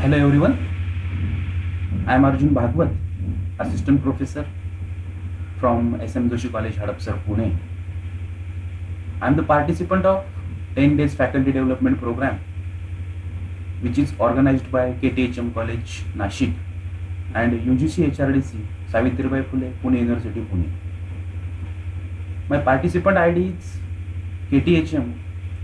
Hello everyone, I am Arjun Bhagwat, Assistant Professor from SM Joshi College, Hadapsar, Pune. I am the participant of 10 days faculty development program which is organized by KTHM College, Nashik and UGC HRDC, Savitribai Phule, Pune University, Pune. My participant ID is KTHM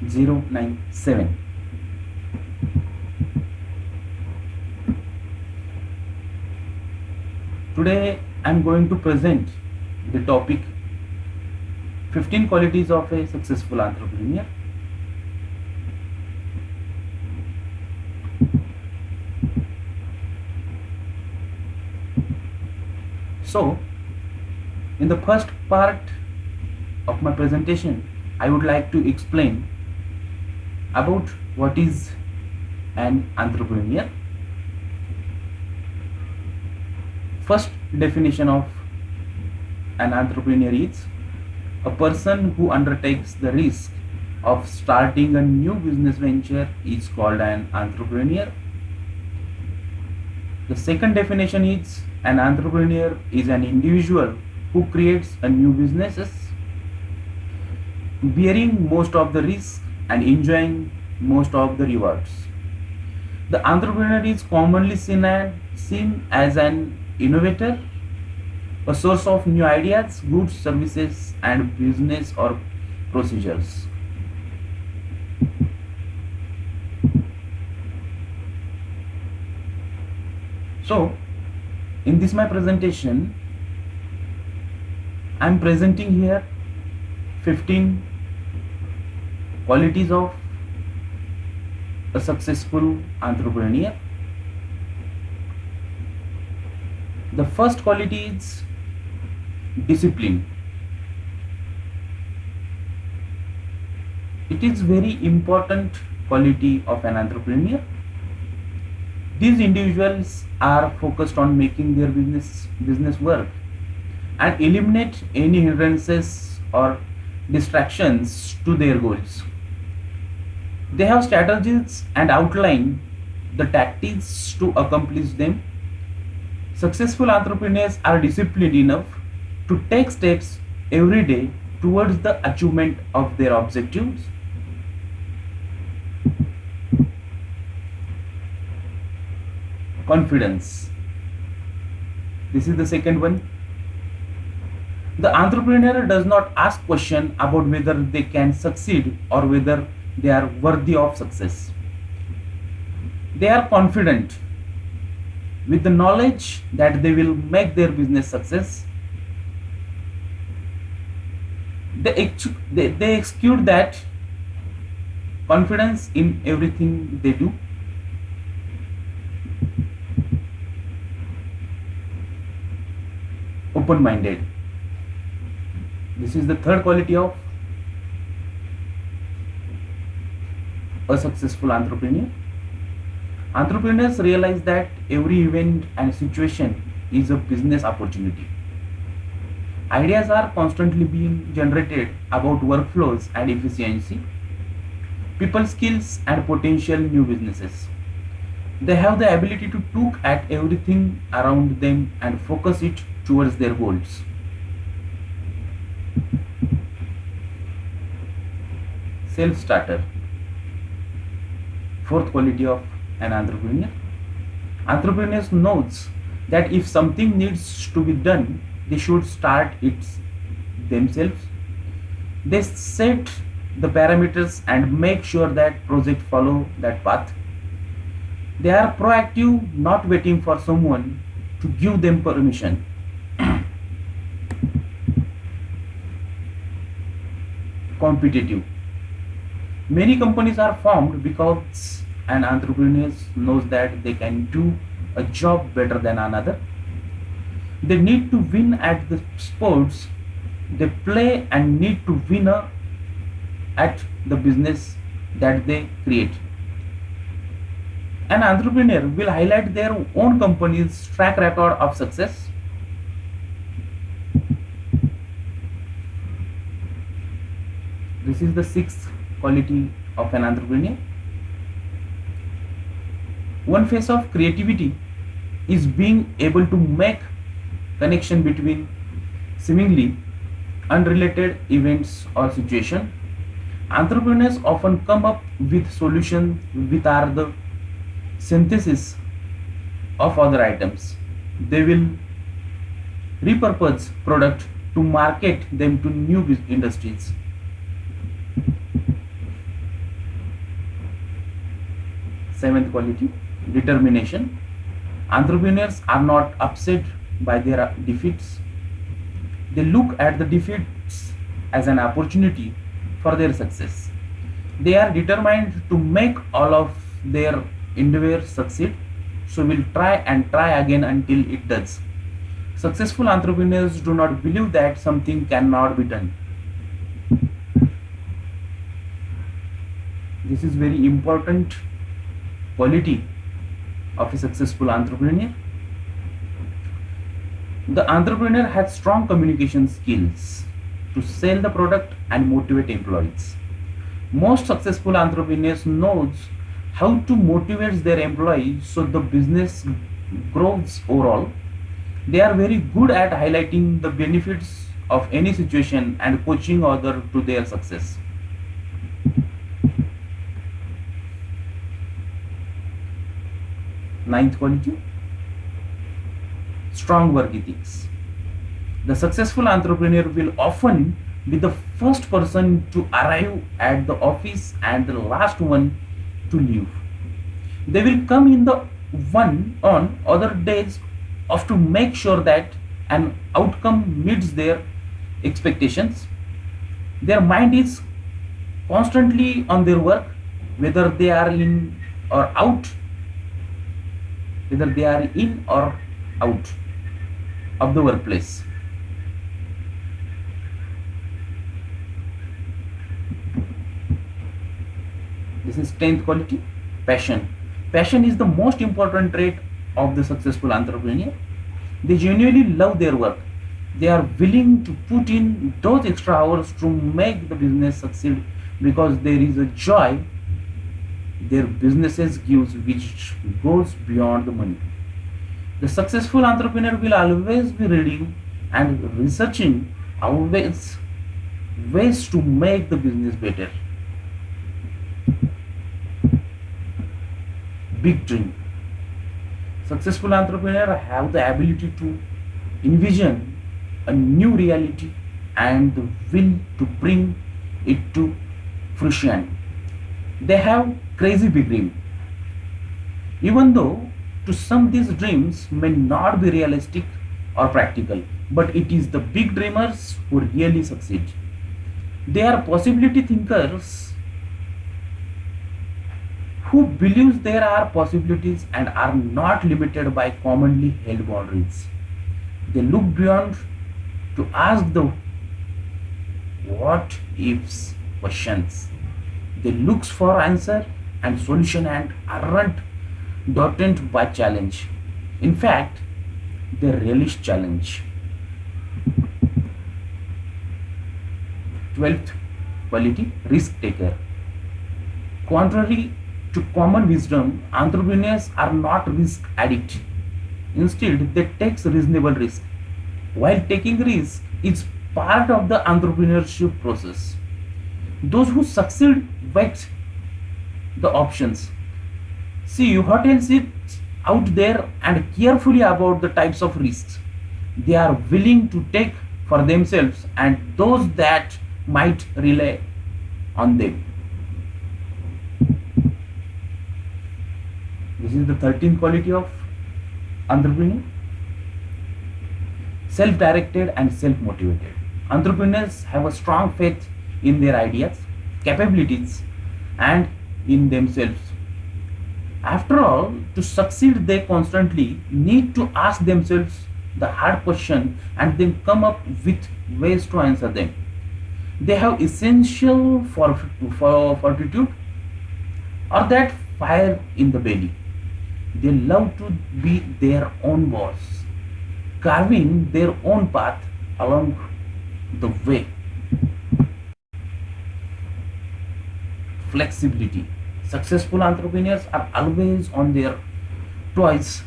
097. Today I am going to present the topic 15 qualities of a successful entrepreneur. So, in the first part of my presentation, I would like to explain about what is an entrepreneur. First definition of an entrepreneur is a person who undertakes the risk of starting a new business venture is called an entrepreneur. The second definition is an entrepreneur is an individual who creates a new businesses, bearing most of the risk and enjoying most of the rewards. The entrepreneur is commonly seen as an innovator, a source of new ideas, goods, services, and business or procedures. So, in this my presentation, I am presenting here 15 qualities of a successful entrepreneur. The first quality is discipline. It is very important quality of an entrepreneur. These individuals are focused on making their business work and eliminate any hindrances or distractions to their goals. They have strategies and outline the tactics to accomplish them. Successful entrepreneurs are disciplined enough to take steps every day towards the achievement of their objectives. Confidence. This is the second one. The entrepreneur does not ask question about whether they can succeed or whether they are worthy of success. They are confident with the knowledge that they will make their business success. They execute that confidence in everything they do. Open-minded. This is the third quality of a successful entrepreneur. Entrepreneurs realize that every event and situation is a business opportunity. Ideas are constantly being generated about workflows and efficiency, people skills and potential new businesses. They have the ability to look at everything around them and focus it towards their goals. Self-starter. Fourth quality of an entrepreneur. Entrepreneurs knows that if something needs to be done, they should start it themselves. They set the parameters and make sure that project follow that path. They are proactive, not waiting for someone to give them permission. Competitive. Many companies are formed because an entrepreneur knows that they can do a job better than another. They need to win at the sports they play and need to win at the business that they create. An entrepreneur will highlight their own company's track record of success. This is the sixth quality of an entrepreneur. One phase of creativity is being able to make connection between seemingly unrelated events or situation. Entrepreneurs often come up with solutions which are the synthesis of other items. They will repurpose product to market them to new industries. Seventh quality, determination. Entrepreneurs are not upset by their defeats. They look at the defeats as an opportunity for their success. They are determined to make all of their endeavors succeed, so will try and try again until it does. Successful entrepreneurs do not believe that something cannot be done. This is very important quality of a successful entrepreneur. The entrepreneur has strong communication skills to sell the product and motivate employees. Most successful entrepreneurs knows how to motivate their employees so the business grows overall. They are very good at highlighting the benefits of any situation and coaching others to their success. Ninth quality, strong work ethics. The successful entrepreneur will often be the first person to arrive at the office and the last one to leave. They will come in the one on other days of to make sure that an outcome meets their expectations. Their mind is constantly on their work, whether they are in or out, whether they are in or out of the workplace. This is 10th quality, passion. Passion is the most important trait of the successful entrepreneur. They genuinely love their work. They are willing to put in those extra hours to make the business succeed because there is a joy their businesses gives which goes beyond the money. The successful entrepreneur will always be reading and researching always ways to make the business better. Big dream. Successful entrepreneurs have the ability to envision a new reality and the will to bring it to fruition. They have crazy big dream. Even though to some these dreams may not be realistic or practical, but it is the big dreamers who really succeed. They are possibility thinkers who believes there are possibilities and are not limited by commonly held boundaries. They look beyond to ask the what ifs questions. They look for answer and solution and aren't daunted by challenge. In fact, they relish challenge. 12th quality, risk taker. Contrary to common wisdom, entrepreneurs are not risk addicts. Instead, they take reasonable risk. While taking risk is part of the entrepreneurship process. Those who succeed weight the options. See, hotel sits out there and carefully about the types of risks they are willing to take for themselves and those that might rely on them. This is the 13th quality of entrepreneur. Self-directed and self-motivated. Entrepreneurs have a strong faith in their ideas, capabilities, and in themselves. After all, to succeed, they constantly need to ask themselves the hard question and then come up with ways to answer them. They have essential for fortitude or that fire in the belly. They love to be their own boss, carving their own path along the way. Flexibility. Successful entrepreneurs are always on their twice,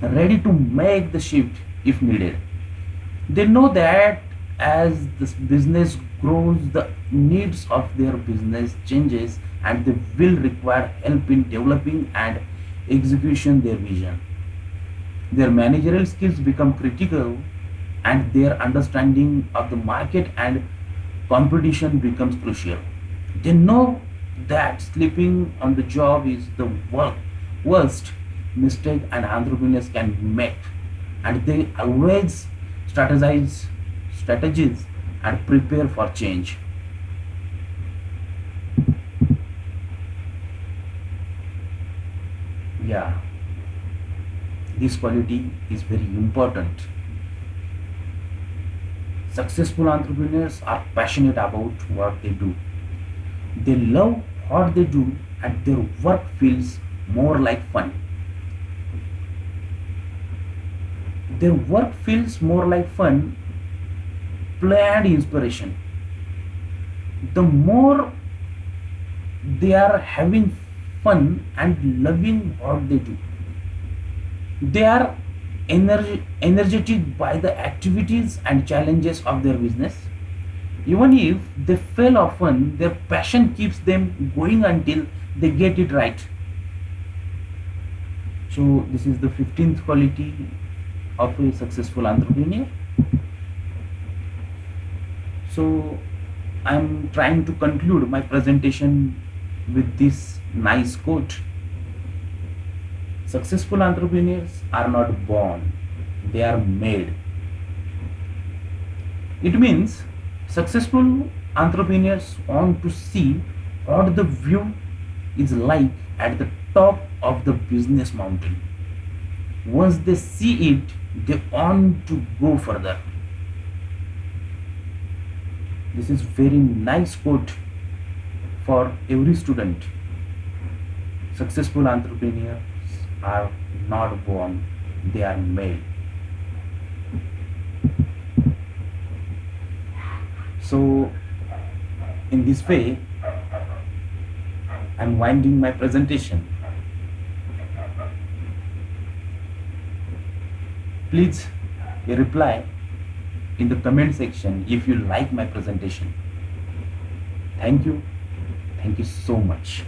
ready to make the shift if needed. They know that as this business grows, the needs of their business changes and they will require help in developing and execution their vision. Their managerial skills become critical and their understanding of the market and competition becomes crucial. They know that sleeping on the job is the worst mistake an entrepreneurs can make, and they always strategize strategies and prepare for change. Yeah, this quality is very important. Successful entrepreneurs are passionate about what they do. They love what they do and their work feels more like fun. Their work feels more like fun, play and inspiration. The more they are having fun and loving what they do, they are energetic by the activities and challenges of their business. Even if they fail often, their passion keeps them going until they get it right. So, this is the 15th quality of a successful entrepreneur. So, I'm trying to conclude my presentation with this nice quote. Successful entrepreneurs are not born, they are made. It means successful entrepreneurs want to see what the view is like at the top of the business mountain. Once they see it, they want to go further. This is very nice quote for every student. Successful entrepreneurs are not born, they are made. So, in this way, I'm winding my presentation. Please reply in the comment section if you like my presentation. Thank you. Thank you so much.